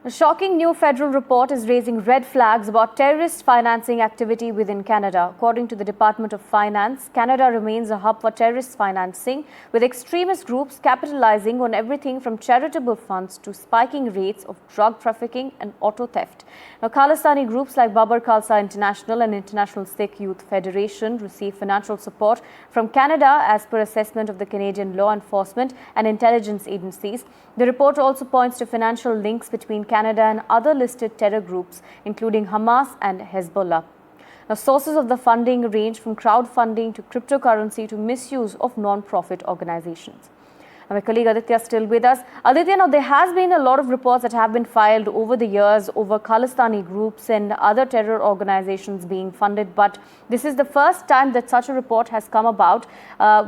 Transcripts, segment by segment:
A shocking new federal report is raising red flags about terrorist financing activity within Canada. According to the Department of Finance, Canada remains a hub for terrorist financing, with extremist groups capitalizing on everything from charitable funds to spiking rates of drug trafficking and auto theft. Now, Khalistani groups like Babbar Khalsa International and International Sikh Youth Federation receive financial support from Canada as per assessment of the Canadian law enforcement and intelligence agencies. The report also points to financial links between Canada and other listed terror groups, including Hamas and Hezbollah. Now, sources of the funding range from crowdfunding to cryptocurrency to misuse of non-profit organizations. Now, my colleague Aditya is still with us. Aditya, now there has been a lot of reports that have been filed over the years over Khalistani groups and other terror organizations being funded, but this is the first time that such a report has come about,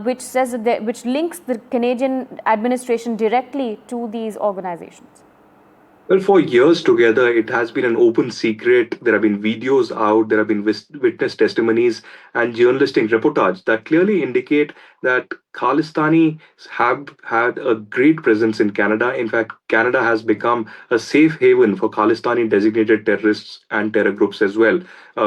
which says that which links the Canadian administration directly to these organizations. Well, for years together, it has been an open secret. There have been videos out, there have been witness testimonies and journalistic reportage that clearly indicate that Khalistani have had a great presence in Canada. In fact, Canada has become a safe haven for Khalistani designated terrorists and terror groups as well.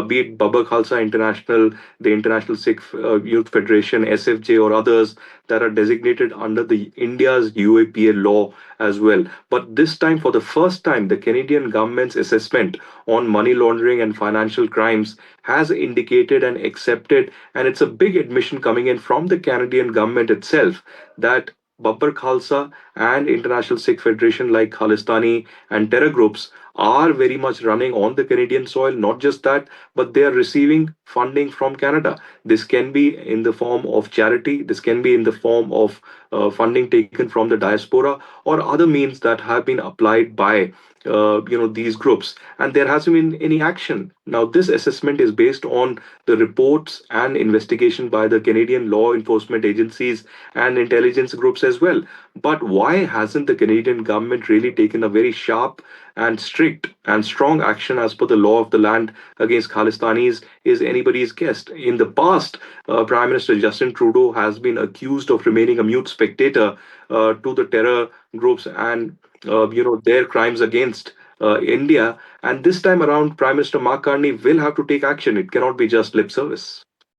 Be it Babbar Khalsa International, the International Sikh Youth Federation, SFJ, or others that are designated under the India's UAPA law as well. But this time, for the first time, the Canadian government's assessment on money laundering and financial crimes has indicated and accepted, and it's a big admission coming in from the Canadian government itself, that Babbar Khalsa and International Sikh Federation like Khalistani and terror groups are very much running on the Canadian soil. Not just that, but they are receiving funding from Canada. This can be in the form of charity, this can be in the form of funding taken from the diaspora or other means that have been applied by these groups, and there hasn't been any action. Now this assessment is based on the reports and investigation by the Canadian law enforcement agencies and intelligence groups as well. But why hasn't the Canadian government really taken a very sharp and strict and strong action as per the law of the land against Khalistanis is anybody's guess. In the past, Prime Minister Justin Trudeau has been accused of remaining a mute spectator to the terror groups and their crimes against India. And this time around, Prime Minister Mark Carney will have to take action. It cannot be just lip service.